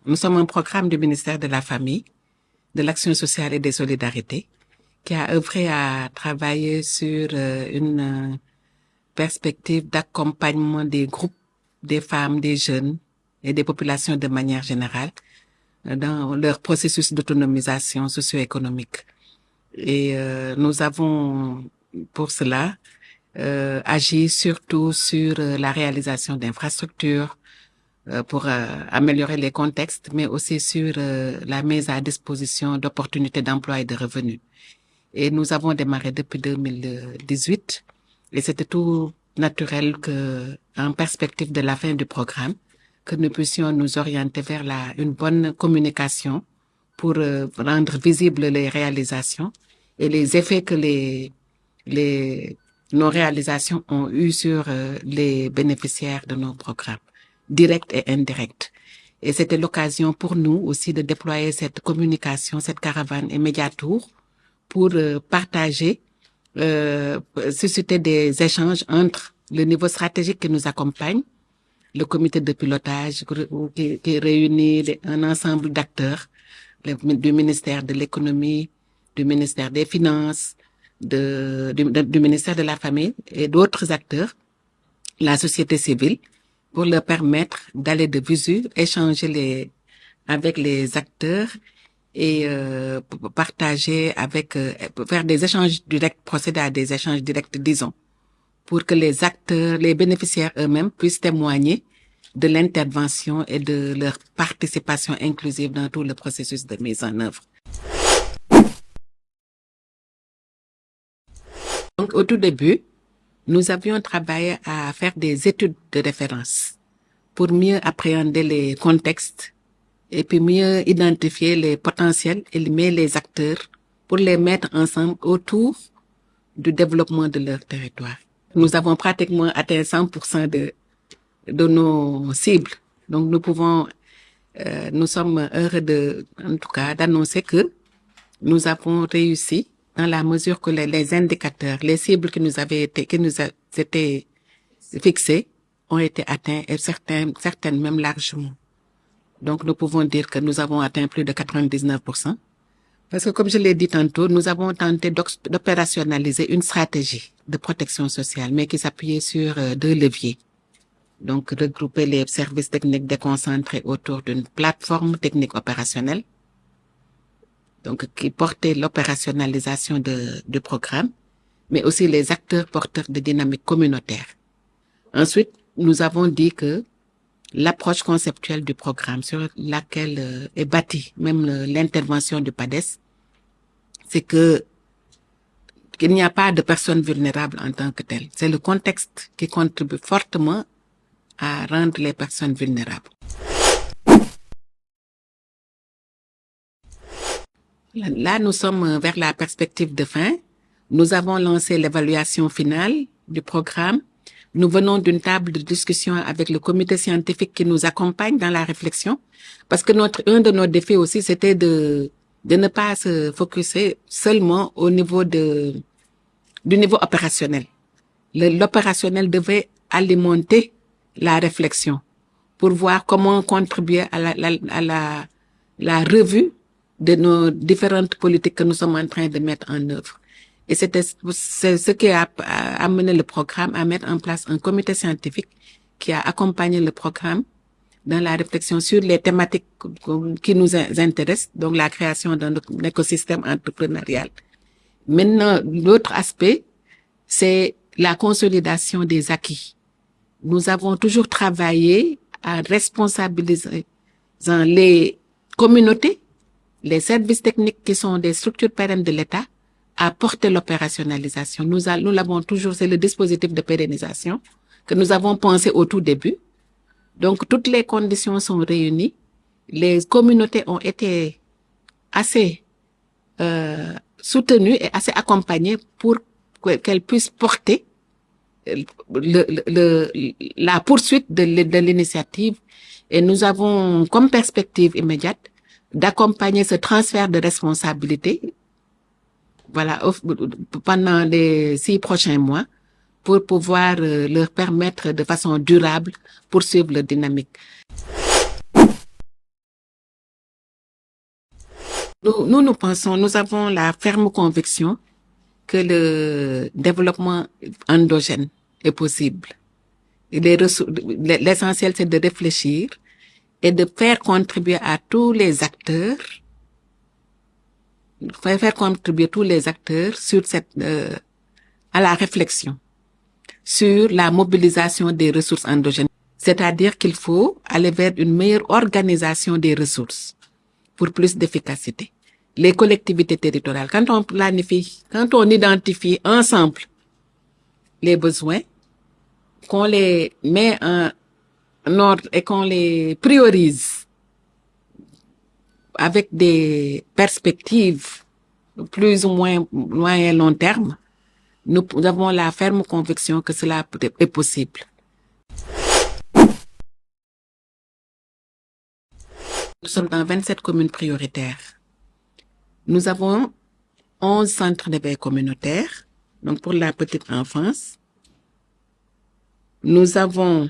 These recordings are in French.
Nous sommes un programme du ministère de la Famille, de l'Action sociale et des solidarités qui a œuvré à travailler sur une perspective d'accompagnement des groupes, des femmes, des jeunes et des populations de manière générale dans leur processus d'autonomisation socio-économique. Et nous avons pour cela agi surtout sur la réalisation d'infrastructures pour améliorer les contextes, mais aussi sur la mise à disposition d'opportunités d'emploi et de revenus. Et nous avons démarré depuis 2018 et c'était tout naturel que, en perspective de la fin du programme, que nous puissions nous orienter vers une bonne communication pour rendre visibles les réalisations et les effets que nos réalisations ont eu sur les bénéficiaires de nos programmes, directs et indirects. Et c'était l'occasion pour nous aussi de déployer cette communication, cette caravane et médiatour pour partager, susciter des échanges entre le niveau stratégique qui nous accompagne, le comité de pilotage qui réunit un ensemble d'acteurs du ministère de l'économie, du ministère des finances, du ministère de la famille et d'autres acteurs, la société civile, pour leur permettre d'aller de visu, échanger avec les acteurs et partager faire des échanges directs, procéder à des échanges directs, disons, pour que les acteurs, les bénéficiaires eux-mêmes puissent témoigner de l'intervention et de leur participation inclusive dans tout le processus de mise en œuvre. Donc, au tout début, nous avions travaillé à faire des études de référence pour mieux appréhender les contextes et puis mieux identifier les potentiels, éliminer les acteurs pour les mettre ensemble autour du développement de leur territoire. Nous avons pratiquement atteint 100% de nos cibles. Donc nous sommes heureux en tout cas, d'annoncer que nous avons réussi dans la mesure que les indicateurs, les cibles qui nous étaient fixées ont été atteints et certaines même largement. Donc, nous pouvons dire que nous avons atteint plus de 99%. Parce que, comme je l'ai dit tantôt, nous avons tenté d'opérationnaliser une stratégie de protection sociale, mais qui s'appuyait sur 2 leviers. Donc, regrouper les services techniques déconcentrés autour d'une plateforme technique opérationnelle, donc qui portait l'opérationnalisation du programme, mais aussi les acteurs porteurs de dynamique communautaire. Ensuite, nous avons dit que l'approche conceptuelle du programme sur laquelle est bâtie même l'intervention du PADES, c'est qu'il n'y a pas de personnes vulnérables en tant que telles. C'est le contexte qui contribue fortement à rendre les personnes vulnérables. Là, nous sommes vers la perspective de fin. Nous avons lancé l'évaluation finale du programme. Nous venons d'une table de discussion avec le comité scientifique qui nous accompagne dans la réflexion, parce que un de nos défis aussi, c'était de ne pas se focuser seulement au niveau du niveau opérationnel. L'opérationnel devait alimenter la réflexion pour voir comment contribuer à la revue de nos différentes politiques que nous sommes en train de mettre en œuvre. Et c'est ce qui a amené le programme à mettre en place un comité scientifique qui a accompagné le programme dans la réflexion sur les thématiques qui nous intéressent, donc la création d'un écosystème entrepreneurial. Maintenant, l'autre aspect, c'est la consolidation des acquis. Nous avons toujours travaillé à responsabiliser les communautés, les services techniques qui sont des structures pérennes de l'État, à porter l'opérationnalisation. Nous l'avons toujours, c'est le dispositif de pérennisation que nous avons pensé au tout début. Donc, toutes les conditions sont réunies. Les communautés ont été assez soutenues et assez accompagnées pour qu'elles puissent porter la poursuite de l'initiative. Et nous avons comme perspective immédiate d'accompagner ce transfert de responsabilité, voilà, pendant les 6 prochains mois, pour pouvoir leur permettre de façon durable poursuivre leur dynamique. Nous pensons, nous avons la ferme conviction que le développement endogène est possible. L'essentiel, c'est de réfléchir et de faire contribuer à tous les acteurs, faire contribuer tous les acteurs sur à la réflexion sur la mobilisation des ressources endogènes. C'est-à-dire qu'il faut aller vers une meilleure organisation des ressources pour plus d'efficacité. Les collectivités territoriales, quand on planifie, quand on identifie ensemble les besoins, qu'on les met en ordre et qu'on les priorise avec des perspectives plus ou moins moyen long terme, nous avons la ferme conviction que cela est possible. Nous sommes dans 27 communes prioritaires. Nous avons 11 centres d'éveil communautaires, donc pour la petite enfance. Nous avons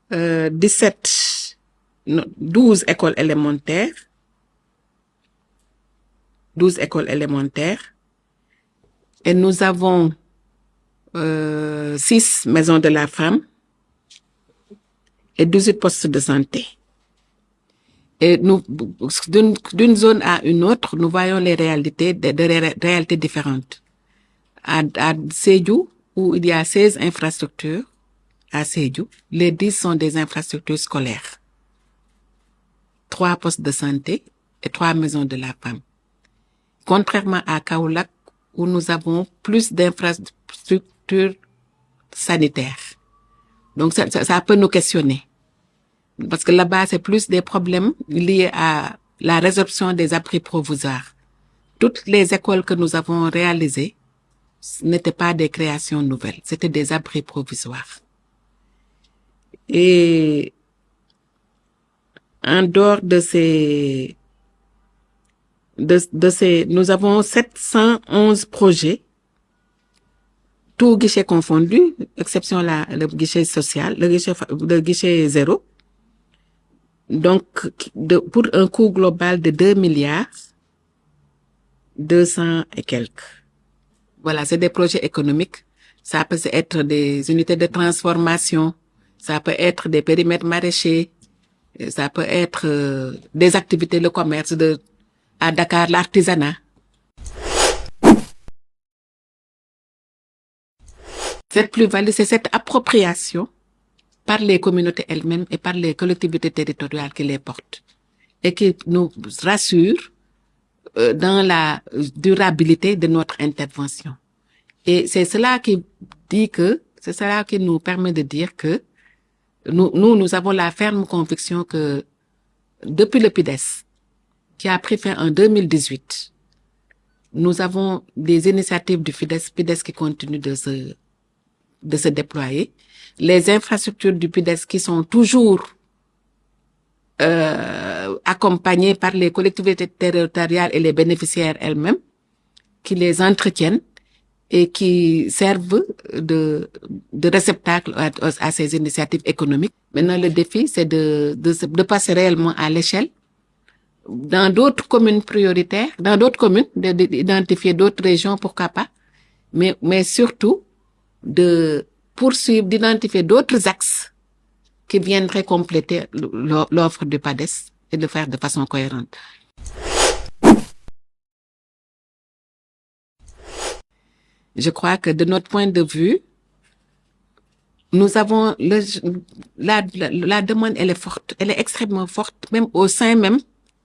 12 écoles élémentaires. 12 écoles élémentaires. Et nous avons 6 maisons de la femme et 18 postes de santé. Et nous, d'une zone à une autre, nous voyons les réalités, des réalités différentes. À Sédhiou, où il y a 16 infrastructures, à Sédhiou, les 10 sont des infrastructures scolaires. 3 postes de santé et 3 maisons de la femme. Contrairement à Kaolack, où nous avons plus d'infrastructures sanitaires. Donc ça peut nous questionner. Parce que là-bas, c'est plus des problèmes liés à la résorption des abris provisoires. Toutes les écoles que nous avons réalisées n'étaient pas des créations nouvelles, c'était des abris provisoires. Et en dehors de ces, nous avons 711 projets, tout guichet confondu, exception le guichet social, le guichet zéro. Donc, pour un coût global de 2 milliards 200 et quelques. Voilà, c'est des projets économiques. Ça peut être des unités de transformation, ça peut être des périmètres maraîchers, ça peut être des activités, le commerce à Dakar, l'artisanat. Cette plus-value, c'est cette appropriation par les communautés elles-mêmes et par les collectivités territoriales qui les portent et qui nous rassurent dans la durabilité de notre intervention. Et c'est cela qui nous permet de dire que nous avons la ferme conviction que depuis le PIDES, qui a pris fin en 2018, nous avons des initiatives du PIDES qui continuent de se déployer. Les infrastructures du PIDES qui sont toujours accompagnées par les collectivités territoriales et les bénéficiaires elles-mêmes, qui les entretiennent et qui servent de réceptacle à ces initiatives économiques. Maintenant, le défi, c'est de passer réellement à l'échelle dans d'autres communes prioritaires, dans d'autres communes, d'identifier d'autres régions, pourquoi pas, mais surtout de poursuivre, d'identifier d'autres axes qui viendraient compléter l'offre du PADES et de le faire de façon cohérente. Je crois que de notre point de vue, nous avons la demande, elle est forte, elle est extrêmement forte, même au sein même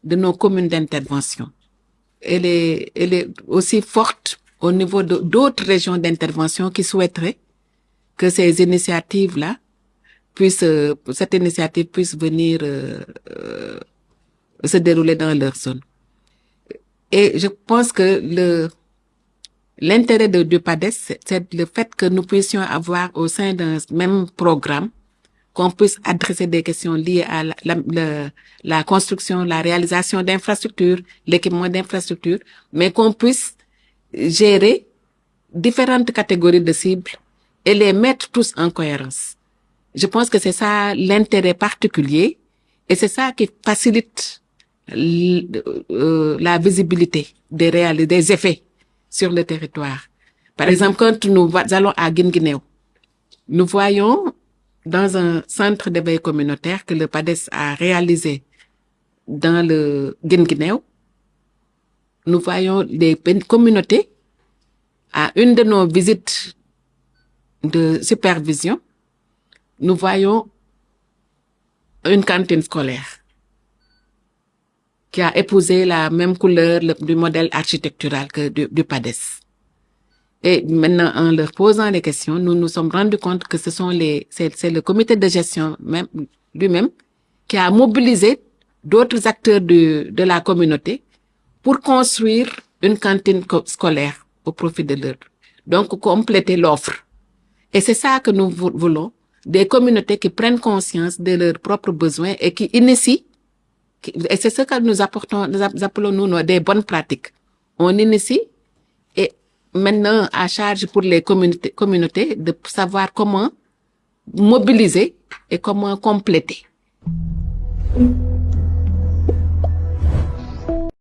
de nos communes d'intervention. Elle est aussi forte au niveau d'autres régions d'intervention qui souhaiteraient que ces initiatives-là cette initiative puisse venir se dérouler dans leur zone. Et je pense que l'intérêt du PADES, c'est le fait que nous puissions avoir au sein d'un même programme, qu'on puisse adresser des questions liées à la construction, la réalisation d'infrastructures, l'équipement d'infrastructures, mais qu'on puisse gérer différentes catégories de cibles et les mettre tous en cohérence. Je pense que c'est ça l'intérêt particulier et c'est ça qui facilite la visibilité des effets sur le territoire. Par exemple, quand nous allons à Guinguinéo, nous voyons dans un centre d'éveil communautaire que le PADES a réalisé dans le Guinguinéo, nous voyons des communautés. À une de nos visites de supervision, nous voyons une cantine scolaire qui a épousé la même couleur du modèle architectural que du PADES. Et maintenant, en leur posant les questions, nous nous sommes rendus compte que c'est le comité de gestion lui-même qui a mobilisé d'autres acteurs de la communauté pour construire une cantine scolaire au profit de l'œuvre. Donc, compléter l'offre. Et c'est ça que nous voulons, des communautés qui prennent conscience de leurs propres besoins et qui initient. Et c'est ce que nous appelons nous des bonnes pratiques. On initie et maintenant à charge pour les communautés de savoir comment mobiliser et comment compléter.